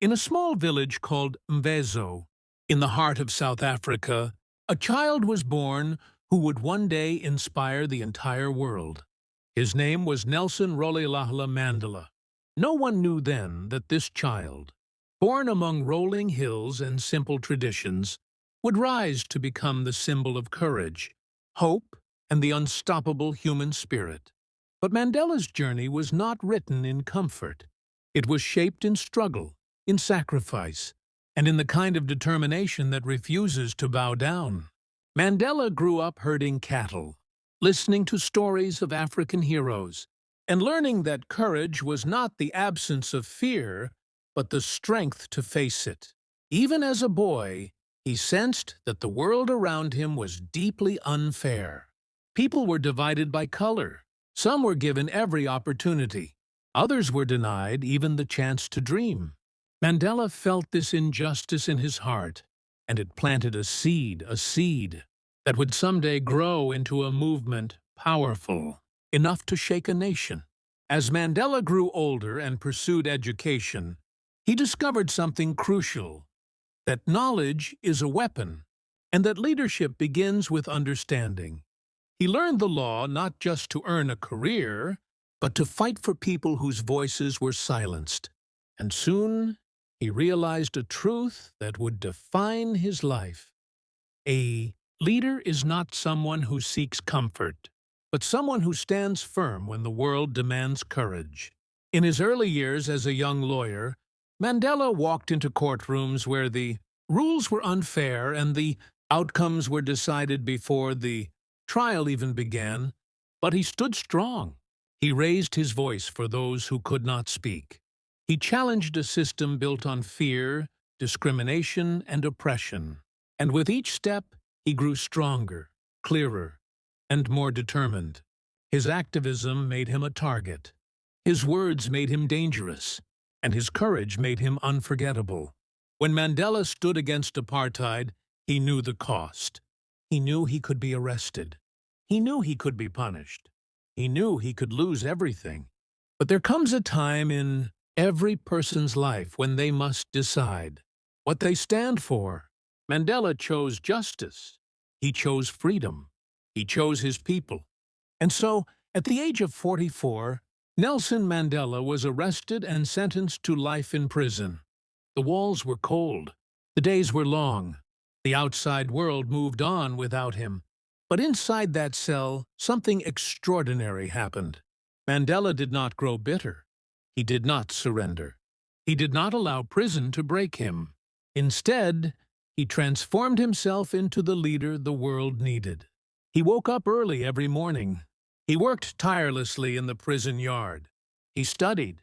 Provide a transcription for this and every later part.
In a small village called Mvezo, in the heart of South Africa, a child was born who would one day inspire the entire world. His name was Nelson Mandela. No one knew then that this child, born among rolling hills and simple traditions, would rise to become the symbol of courage, hope, and the unstoppable human spirit. But Mandela's journey was not written in comfort. It was shaped in struggle, in sacrifice, and in the kind of determination that refuses to bow down. Mandela grew up herding cattle, listening to stories of African heroes, and learning that courage was not the absence of fear, but the strength to face it. Even as a boy, he sensed that the world around him was deeply unfair. People were divided by color. Some were given every opportunity. Others were denied even the chance to dream. Mandela felt this injustice in his heart, and it planted a seed that would someday grow into a movement powerful enough to shake a nation. As Mandela grew older and pursued education, he discovered something crucial: that knowledge is a weapon, and that leadership begins with understanding. He learned the law not just to earn a career, but to fight for people whose voices were silenced. And soon, he realized a truth that would define his life. A leader is not someone who seeks comfort, but someone who stands firm when the world demands courage. In his early years as a young lawyer, Mandela walked into courtrooms where the rules were unfair and the outcomes were decided before the trial even began, but he stood strong. He raised his voice for those who could not speak. He challenged a system built on fear, discrimination, and oppression. And with each step, he grew stronger, clearer, and more determined. His activism made him a target. His words made him dangerous, and his courage made him unforgettable. When Mandela stood against apartheid, he knew the cost. He knew he could be arrested. He knew he could be punished. He knew he could lose everything. But there comes a time in every person's life when they must decide what they stand for. Mandela chose justice. He chose freedom. He chose his people. And so, at the age of 44, Nelson Mandela was arrested and sentenced to life in prison. The walls were cold. The days were long. The outside world moved on without him. But inside that cell, something extraordinary happened. Mandela did not grow bitter. He did not surrender. He did not allow prison to break him. Instead, he transformed himself into the leader the world needed. He woke up early every morning. He worked tirelessly in the prison yard. He studied.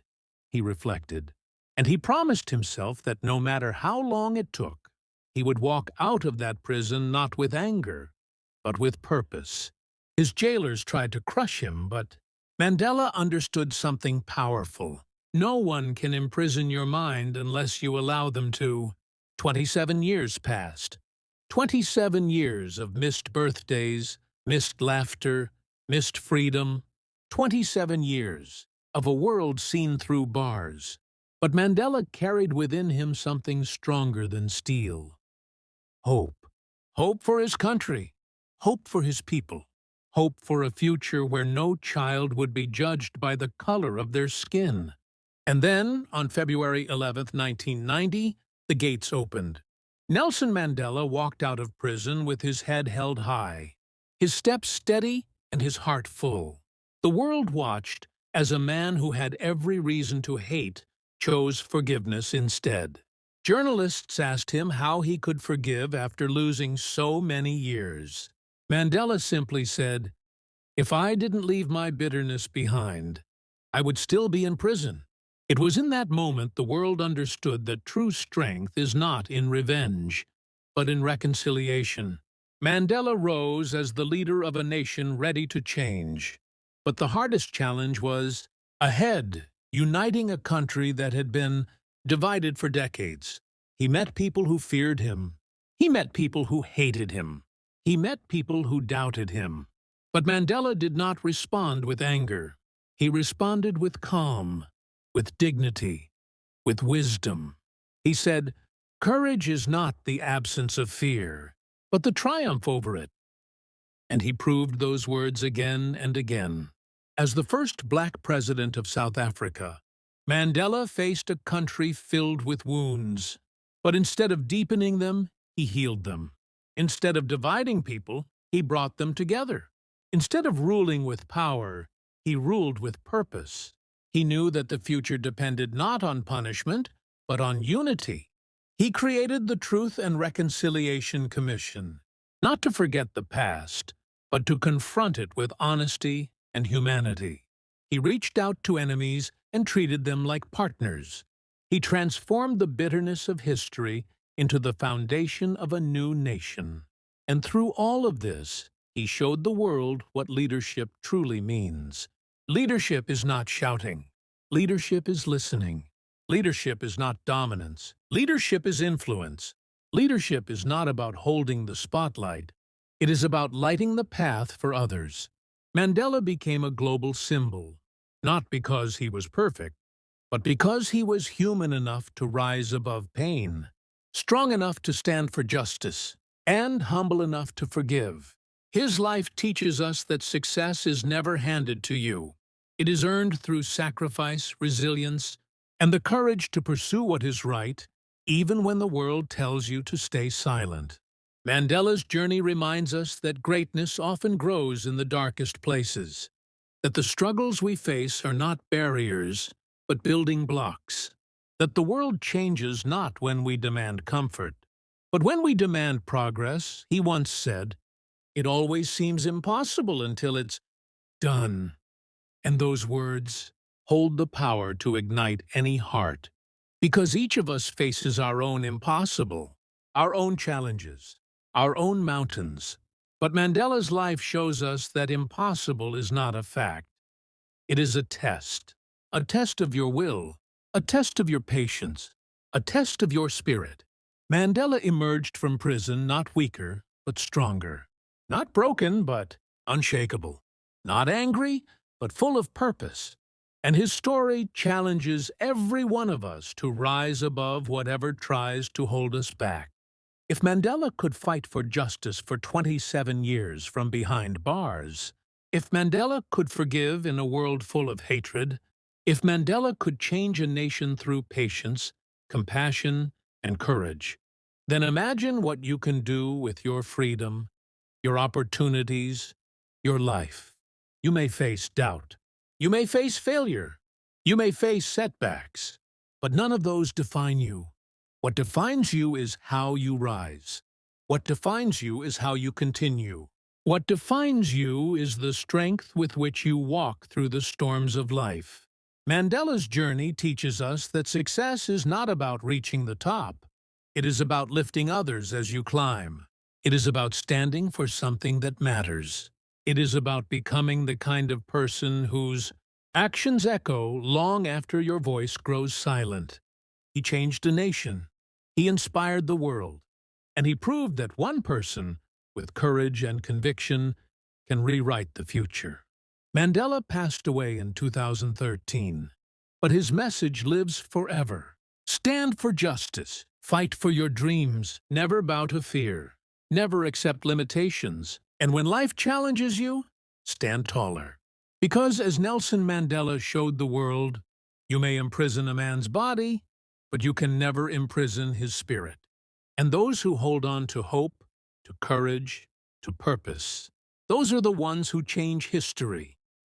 He reflected. And he promised himself that no matter how long it took, he would walk out of that prison not with anger, but with purpose. His jailers tried to crush him, but Mandela understood something powerful. No one can imprison your mind unless you allow them to. 27 years passed. 27 years of missed birthdays, missed laughter, missed freedom. 27 years of a world seen through bars. But Mandela carried within him something stronger than steel. Hope. Hope for his country. Hope for his people. Hope for a future where no child would be judged by the color of their skin. And then, on February 11th, 1990, the gates opened. Nelson Mandela walked out of prison with his head held high, his steps steady and his heart full. The world watched as a man who had every reason to hate chose forgiveness instead. Journalists asked him how he could forgive after losing so many years. Mandela simply said, "If I didn't leave my bitterness behind, I would still be in prison." It was in that moment the world understood that true strength is not in revenge, but in reconciliation. Mandela rose as the leader of a nation ready to change. But the hardest challenge was ahead, uniting a country that had been divided for decades. He met people who feared him. He met people who hated him. He met people who doubted him. But Mandela did not respond with anger. He responded with calm, with dignity, with wisdom. He said, "Courage is not the absence of fear, but the triumph over it." And he proved those words again and again. As the first black president of South Africa, Mandela faced a country filled with wounds. But instead of deepening them, he healed them. Instead of dividing people, he brought them together. Instead of ruling with power, he ruled with purpose. He knew that the future depended not on punishment, but on unity. He created the Truth and Reconciliation Commission, not to forget the past, but to confront it with honesty and humanity. He reached out to enemies and treated them like partners. He transformed the bitterness of history into the foundation of a new nation. And through all of this, he showed the world what leadership truly means. Leadership is not shouting. Leadership is listening. Leadership is not dominance. Leadership is influence. Leadership is not about holding the spotlight. It is about lighting the path for others. Mandela became a global symbol, not because he was perfect, but because he was human enough to rise above pain, strong enough to stand for justice, and humble enough to forgive. His life teaches us that success is never handed to you. It is earned through sacrifice, resilience, and the courage to pursue what is right, even when the world tells you to stay silent. Mandela's journey reminds us that greatness often grows in the darkest places, that the struggles we face are not barriers, but building blocks, that the world changes not when we demand comfort, but when we demand progress. He once said, "It always seems impossible until it's done." And those words hold the power to ignite any heart, because each of us faces our own impossible, our own challenges, our own mountains. But Mandela's life shows us that impossible is not a fact. It is a test of your will, a test of your patience, a test of your spirit. Mandela emerged from prison not weaker, but stronger. Not broken, but unshakable. Not angry, but full of purpose. And his story challenges every one of us to rise above whatever tries to hold us back. If Mandela could fight for justice for 27 years from behind bars, if Mandela could forgive in a world full of hatred, if Mandela could change a nation through patience, compassion, and courage, then imagine what you can do with your freedom, your opportunities, your life. You may face doubt. You may face failure. You may face setbacks. But none of those define you. What defines you is how you rise. What defines you is how you continue. What defines you is the strength with which you walk through the storms of life. Mandela's journey teaches us that success is not about reaching the top. It is about lifting others as you climb. It is about standing for something that matters. It is about becoming the kind of person whose actions echo long after your voice grows silent. He changed a nation. He inspired the world. And he proved that one person, with courage and conviction, can rewrite the future. Mandela passed away in 2013, but his message lives forever. Stand for justice. Fight for your dreams. Never bow to fear. Never accept limitations. And when life challenges you, stand taller. Because as Nelson Mandela showed the world, you may imprison a man's body, but you can never imprison his spirit. And those who hold on to hope, to courage, to purpose, those are the ones who change history.